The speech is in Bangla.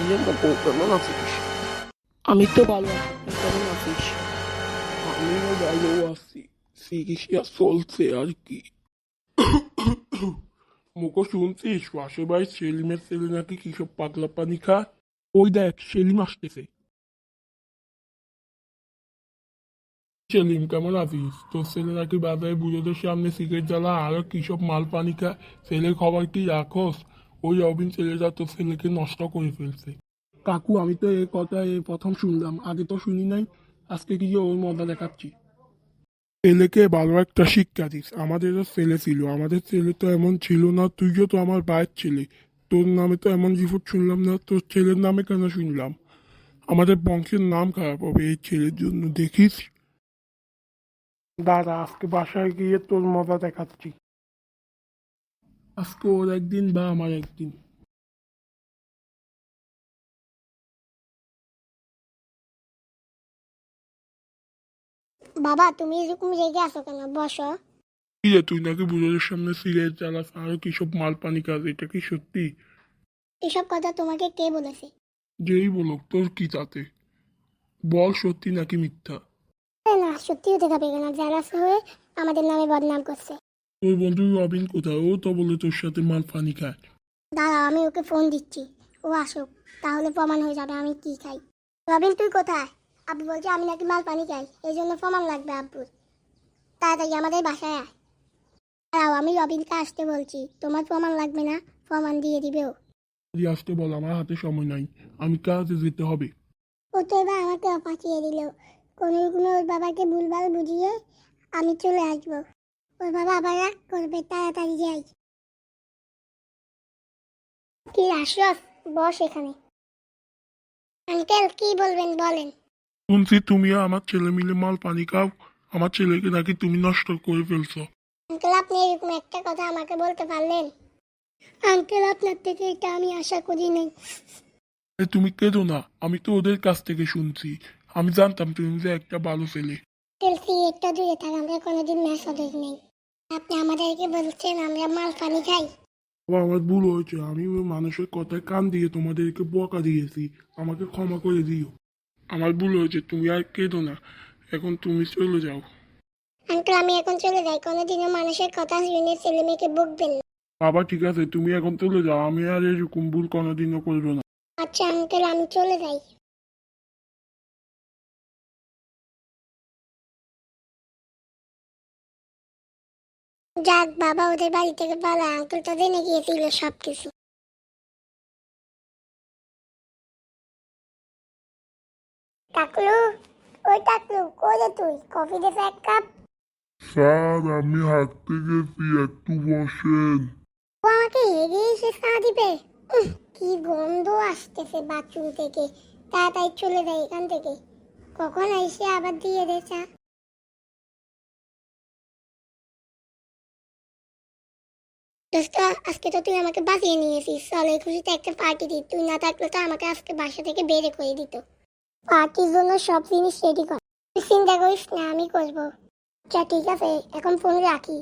কেমন আছিস? আমি তো ভালো আছি, তুই কেমন আছিস? আমিও ভালো আছি। চিকিৎসা চলছে আর কি। মুখো শুনছিস পাশের বাড়ির সেলিমের ছেলে নাকি কিসব পাতলা পানি খায়? ওই দেখ সেলিম আসতেছে। সেলিম কেমন আছিস? তোর ছেলে নাকি বাজারে বুড়োদের সামনে সিগারেট জ্বালা আরো কিসব মাল পানি খায়। ছেলের খবর কি রাখোস? ওই অবিন ছেলেটা তোর ছেলেকে নষ্ট করে ফেলছে। কাকু আমি তো এই কথা এই প্রথম শুনলাম, আগে তো শুনি নাই। আজকে কি ওর মজা দেখাচ্ছি। ছেলেকে ভালো একটা শিক্ষা দিস। আমাদেরও ছেলে ছিল, আমাদের ছেলে তো এমন ছিল না। তুইও তো আমার ভাইয়ের ছেলে, তোর নামে তো এমন রিপোর্ট শুনলাম না। তোর ছেলের নামে কেন শুনলাম? আমাদের বংশের নাম খারাপ হবে এই ছেলের জন্য, দেখিস। দাদা আজকে বাসায় গিয়ে তোর মজা দেখাচ্ছি। আজকে ওর একদিন বা আমার একদিন। বাবা, তুমি এরকম রেগে আছো কেন? বসো। কি রে, তুই নাকি বুড়োদের সামনে সিগারেট জ্বালাস আরো কিসব মাল পানি কাজ, এটা কি সত্যি? এসব কথা তোমাকে কে বলেছে? যেই বলুক তোর কি তাতে? বল সত্যি নাকি মিথ্যা। আরে না, সত্যি হতে যাবে কেন? যারা হয়ে আমাদের নামে বদনাম করছে। তোর বন্ধু রবিন কোথায়? ও তো বলে তোর সাথে মাল পানি খায়। দাঁড়াও, আমি ওকে ফোন দিচ্ছি। ও আসুক, তাহলে প্রমাণ হয়ে যাবে আমি কি খাই। রবিন, তুই কোথায়? আব্বু বলছে আমি নাকি মাল পানি খাই, এই জন্য প্রমাণ লাগবে আব্বুর। তাড়াতাড়ি আমাদের বাসায় আয়। দাঁড়াও, আমি রবিনকে আসতে বলছি। তোমার প্রমাণ লাগবে না, প্রমাণ দিয়ে দিবে ও। দিয়ে আসতে বল, আমার হাতে সময় নাই, আমি কাজে যেতে হবে। ও তো এবার আমাকে পাঠিয়ে দিল। কোনো কোনো ওর বাবাকে ভুলভাল বুঝিয়ে আমি চলে আসবো। ওর বাবা আবার রাগ করবে, তাড়াতাড়ি যাই। কি আশরাফ, বস এখানে। আঙ্কেল কি বলবেন বলেন। শুনছি তুমি আর আমার ছেলে মিলে মাল পানি খাও। আমার ছেলেকে নাকি তুমি নষ্ট করে ফেলছো। আঙ্কেল, আপনি এরকম একটা কথা আমাকে বলতে পারলেন? আঙ্কেল, আপনার থেকে এটা আমি আশা করি নাই। আরে তুমি কেঁদো না, আমি তো ওদের কাছ থেকে শুনছি। আমি জানতাম তুমি যে একটা ভালো ছেলে। আঙ্কেল, সিগারেটটা দূরে থাক, আমরা কোনোদিন মেসাদত নেই। আপনি আমাদেরকে বলছেন আমরা মাল পানি খাই? বাবা আমার ভুল হয়েছে, আমি ওই মানুষের কথায় কান দিয়ে তোমাদেরকে বকা দিয়েছি। আমাকে ক্ষমা করে দিও। আমার ভুল হয়েছে, তুমি আর কেঁদো না। এখন তুমি চলে যাও। আঙ্কেল, আমি এখন চলে যাই। কোনোদিনও মানুষের কথা শুনে ছেলে মেয়েকে বকবেন না। বাবা ঠিক আছে, তুমি এখন চলে যাও, আমি আর এরকম ভুল কোনোদিনও করবো না। আচ্ছা আঙ্কেল, আমি চলে যাই। যাক বাবা, ওদের বাড়ি থেকে পালা। আঙ্কেল তো জেনে গিয়েছিল সবকিছু। টাকলু, ওই টাকলু, কই রে তুই? কফি দে তো এক কাপ। স্যার আমি হাঁটতে গেছি, একটু বসেন। ও আমাকে হেগে এসে চা দিবে? কি গন্ধ আসতেছে বাথরুম থেকে। তাড়াতাড়ি চলে যাই এখান থেকে। কখন এসে আবার দিয়ে দে চা। দোস্ত, আজকে তো তুই আমাকে বাঁচিয়ে নিয়েছিস। চল এই খুশিতে একটা পার্টি দিই। তুই না থাকলে তো আমাকে আজকে বাসা থেকে বের করে দিত। পার্টির জন্য সব জিনিস রেডি কর। তুই চিন্তা করিস না, আমি করবো। আচ্ছা ঠিক আছে, এখন ফোন রাখি।